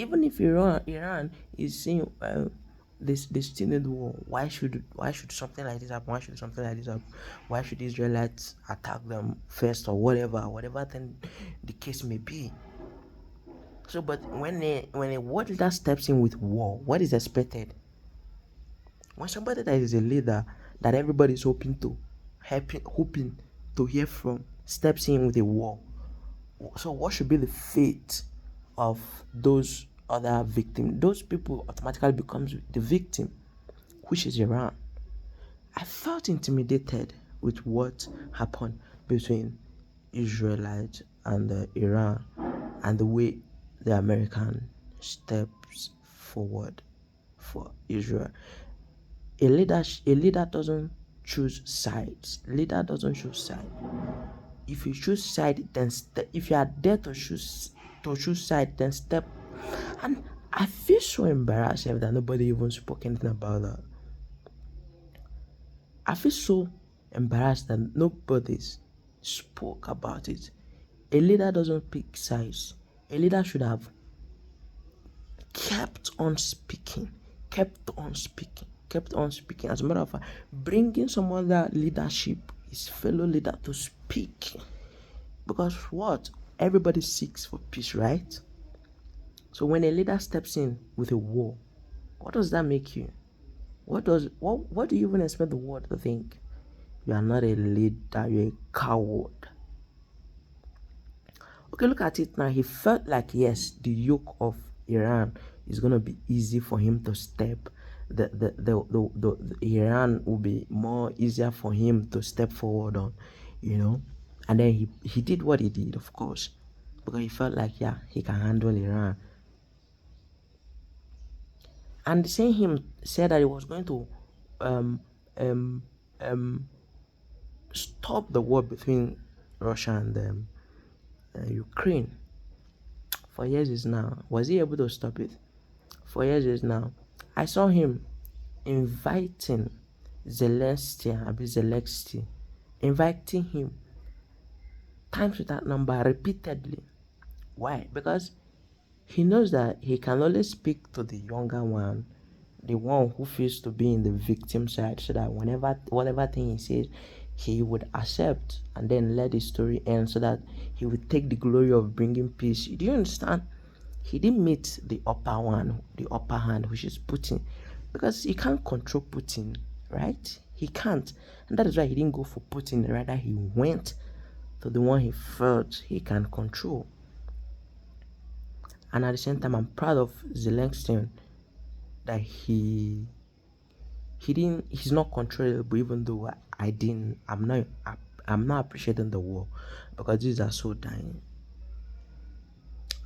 even if Iran is saying they still need war. Why should something like this happen? Why should something like this happen? Why should Israelites attack them first or whatever then the case may be? So, but when a world leader steps in with war, what is expected? When somebody that is a leader that everybody is hoping to hear from steps in with a war, so what should be the fate of those other victims? Those people automatically becomes the victim, which is Iran. I felt intimidated with what happened between Israelites and Iran, and the way the American steps forward for Israel. A leader doesn't choose sides. Leader doesn't choose side. If you choose side, then if you are there to choose side, then step. And I feel so embarrassed that nobody even spoke anything about that. I feel so embarrassed that nobody spoke about it. A leader doesn't pick sides. A leader should have kept on speaking, kept on speaking. As a matter of fact, bringing some other leadership, his fellow leader, to speak. Because what? Everybody seeks for peace, right? So when a leader steps in with a war, what does that make you? What do you even expect the world to think? You are not a leader, you're a coward. Okay, look at it now. He felt like, yes, the yoke of Iran is gonna be easy for him to step. The Iran will be more easier for him to step forward on, you know. And then he did what he did, of course, because he felt like, yeah, he can handle Iran. And the same him said that he was going to um um um stop the war between Russia and Ukraine. For years is now. Was he able to stop it? For years is now. I saw him inviting Zelensky, inviting him times without number repeatedly. Why? Because he knows that he can only speak to the younger one, the one who feels to be in the victim side, so that whenever whatever thing he says, he would accept and then let the story end, so that he would take the glory of bringing peace. Do you understand? He didn't meet the upper one, the upper hand, which is Putin, because he can't control Putin, right? He can't, and that is why he didn't go for Putin. Rather, he went to the one he felt he can control. And at the same time, I'm proud of Zelensky that he's not controllable, even though I didn't I'm not appreciating the war, because these are so dying.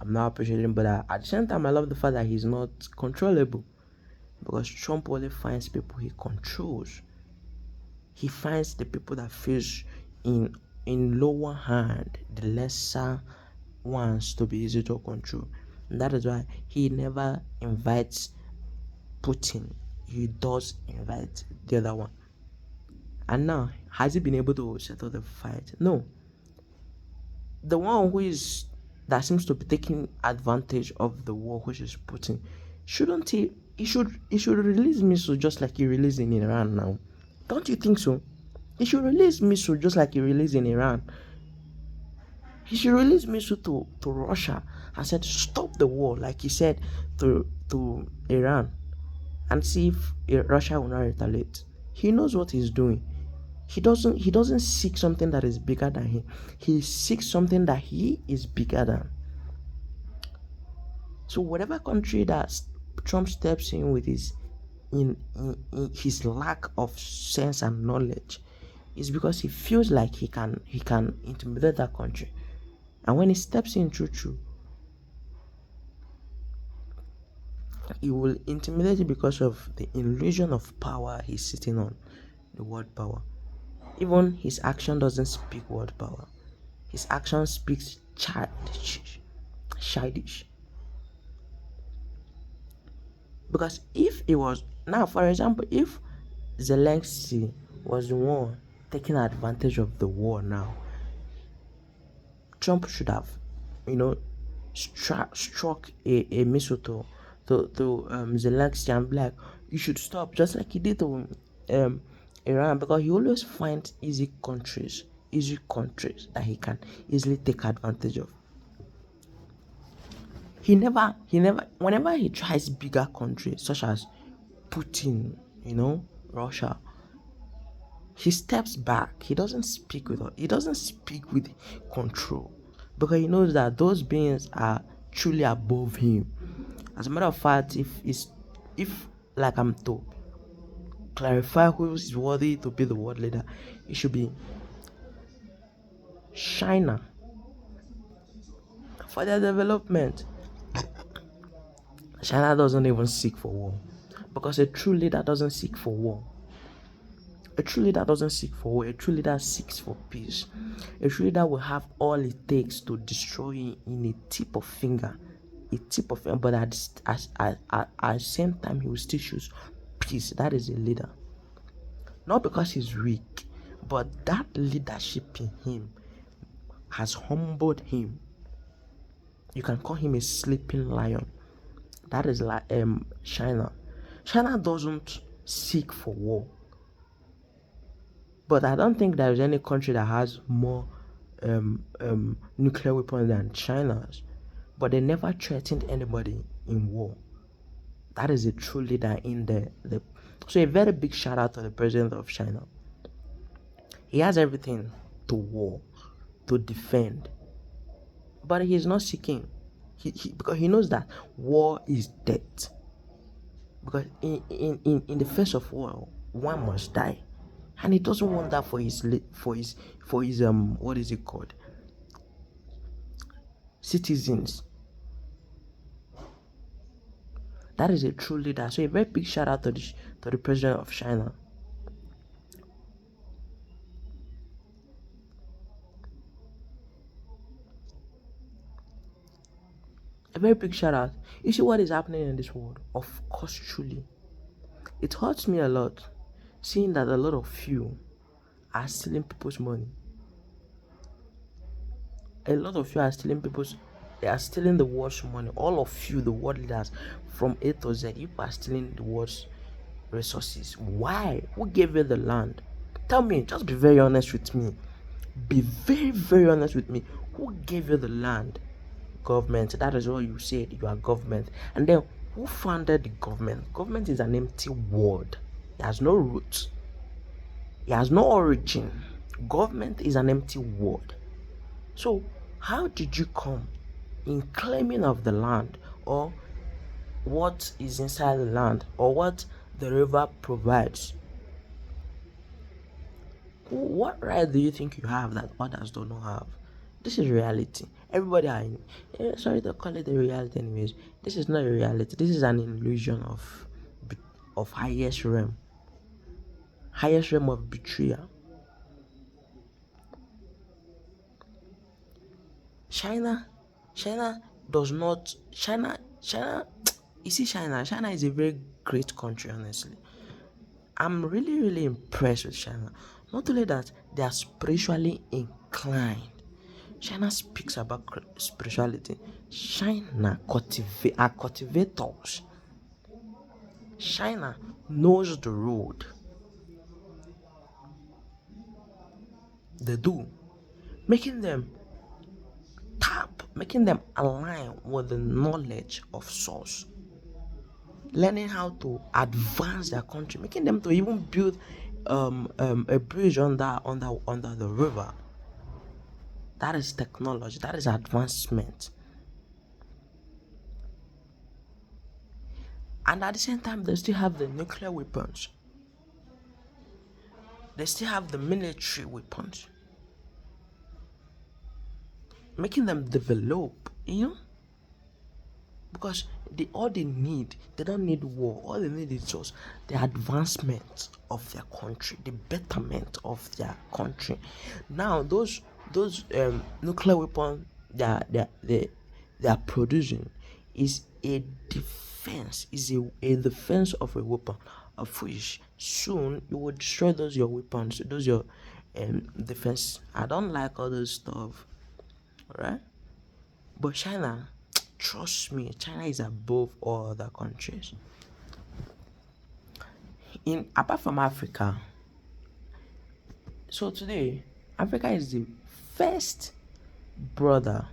I'm not appreciating, but at the same time I love the fact that he's not controllable, because Trump only finds people he controls. He finds the people that feels in lower hand, the lesser ones, to be easy to control. And that is why he never invites Putin. He does invite the other one. And now, has he been able to settle the fight? No. The one that seems to be taking advantage of the war, which is Putin, shouldn't he? He should release missiles just like he released in Iran now. Don't you think so? He should release missiles just like he released in Iran. He should release missiles to Russia and said stop the war, like he said to Iran, and see if Russia will not retaliate. He knows what he's doing. He doesn't seek something that is bigger than him. He seeks something that he is bigger than. So whatever country that Trump steps in with in his lack of sense and knowledge, is because he feels like he can intimidate that country. And when he steps in true, he will intimidate it because of the illusion of power he's sitting on, the word power. Even his action doesn't speak word power. His action speaks childish. Because if it was now, for example, if Zelensky was the one taking advantage of the war now, Trump should have, you know, struck a missile to Zelensky and be like, you should stop, just like he did to Iran, because he always finds easy countries that he can easily take advantage of. He never, whenever he tries bigger countries such as Putin, Russia, he steps back. He doesn't speak with control, because he knows that those beings are truly above him. As a matter of fact, if like I'm to clarify who is worthy to be the world leader, it should be China for their development. China doesn't even seek for war, because a true leader doesn't seek for war. A true leader doesn't seek for war. A true leader seeks for peace. A true leader will have all it takes to destroy you in a tip of finger. But at the same time, he will still choose peace. That is a leader. Not because he's weak, but that leadership in him has humbled him. You can call him a sleeping lion. That is like China. China doesn't seek for war. But I don't think there is any country that has more nuclear weapons than China's. But they never threatened anybody in war. That is a true leader in the. So a very big shout out to the president of China. He has everything to war, to defend, but he is not seeking. Because he knows that war is death. Because in the face of war, one must die, and he doesn't want that for his what is it called, citizens. That is a true leader. So a very big shout out to the president of China. A very big shout out. You see what is happening in this world? Of course, truly. It hurts me a lot seeing that a lot of you are stealing people's money. A lot of you are stealing they are stealing the world's money. All of you, the world leaders, from A to Z, you are stealing the world's resources. Why? Who gave you the land? Tell me, just be very honest with me. Be very, very honest with me. Who gave you the land? Government. That is what you said. You are government. And then who founded the government? Government is an empty word. It has no roots. It has no origin. Government is an empty word. So how did you come in claiming of the land, or what is inside the land, or what the river provides? What right do you think you have that others do not have? This is reality. Everybody sorry to call it a reality anyways. This is not a reality. This is an illusion of highest realm of betrayal. China does not. China. You see, China is a very great country, honestly. I'm really, really impressed with China. Not only that, they are spiritually inclined. China speaks about spirituality. China are cultivators. China knows the road. They do. Making them align with the knowledge of source. Learning how to advance their country, making them to even build a bridge under the river. That is technology. That is advancement. And at the same time, they still have the nuclear weapons. They still have the military weapons. Making them develop, because they don't need war. All they need is just the advancement of their country, the betterment of their country. Now those nuclear weapons that they are producing is a defense, a defense of a weapon, of which soon you will destroy those your weapons, those your defense. I don't like all those stuff, right? But China trust me, China is above all other countries. In apart from Africa, so today Africa is the first brother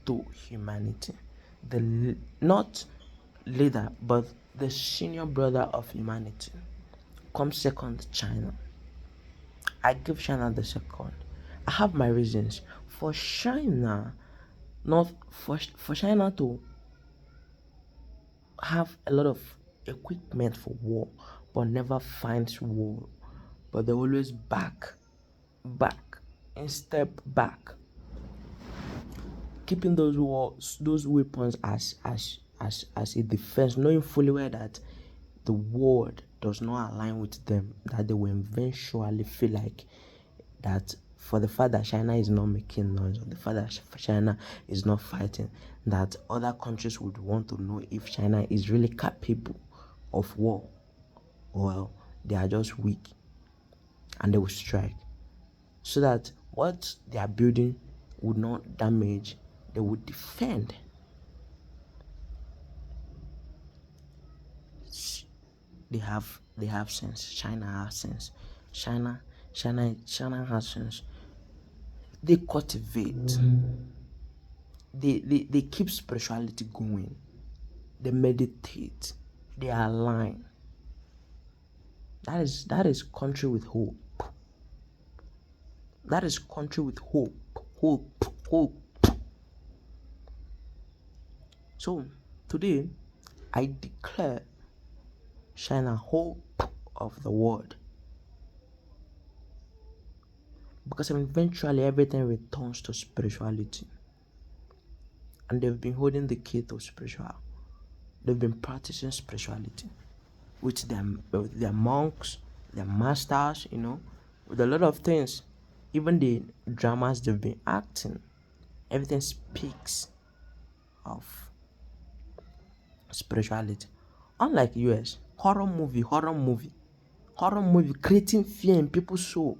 to humanity. Not leader, but the senior brother of humanity. Comes second China. I give China the second. I have my reasons for China, not for China to have a lot of equipment for war, but never finds war. But they always back, and step back, keeping those weapons as a defense, knowing fully well that the world does not align with them, that they will eventually feel like that for the fact that China is not making noise, or the fact that China is not fighting, that other countries would want to know if China is really capable of war, or they are just weak and they will strike, so that what they are building would not damage, they would defend. They have sense. China has sense. China has sense. They cultivate. They keep spirituality going. They meditate. They align. That is country with hope. That is country with hope. Hope. So today I declare China hope of the world. Because eventually everything returns to spirituality. And they've been holding the key to spiritual. They've been practicing spirituality with their monks, their masters, with a lot of things. Even the dramas they've been acting, everything speaks of spirituality. Unlike US, horror movie, creating fear in people's soul.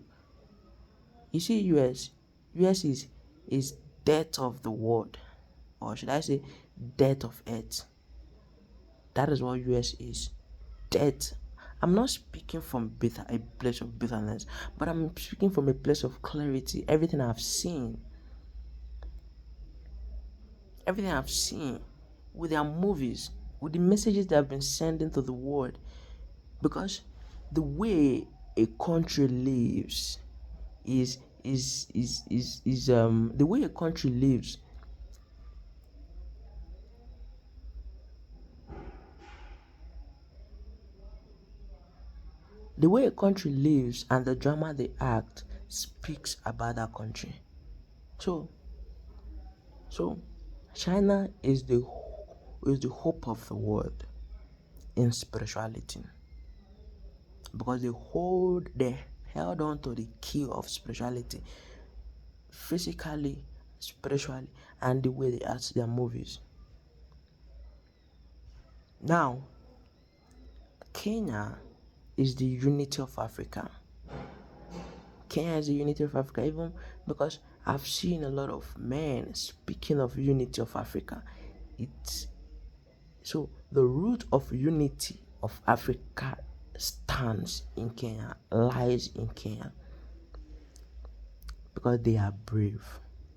You see, US is death of the world, or should I say, death of earth. That is what US is. Death. I'm not speaking from a place of bitterness, but I'm speaking from a place of clarity. Everything I've seen with their movies, with the messages they have been sending to the world, because the way a country lives is the way a country lives the way a country lives and the drama they act speaks about that country. So China is the hope of the world in spirituality, because they held on to the key of spirituality, physically, spiritually, and the way they act their movies. Now, Kenya is the unity of Africa. Kenya is the unity of Africa, even because I've seen a lot of men speaking of unity of Africa. So the root of unity of Africa stands in Kenya, lies in Kenya, because they are brave.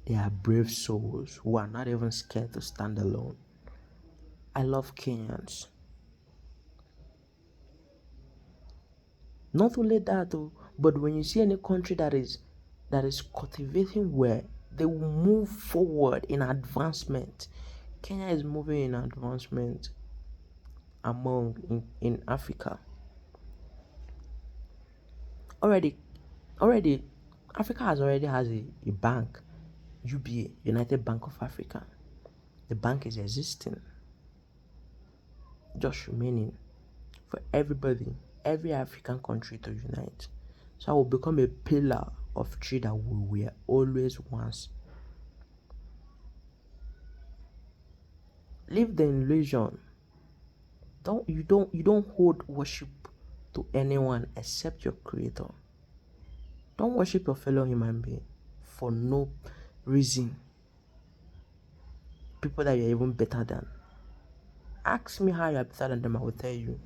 They are brave souls who are not even scared to stand alone. I love Kenyans. Not only that, but when you see any country that is cultivating well, they will move forward in advancement. Kenya is moving in advancement in Africa. Already Africa has a bank, UBA, United Bank of Africa. The bank is existing, just remaining for everybody, every African country to unite. So I will become a pillar of tree that we were always once. Leave the illusion. You don't hold worship to anyone except your creator. Don't worship your fellow human being for no reason. people that you're even better than. Ask me how you're better than them, I will tell you.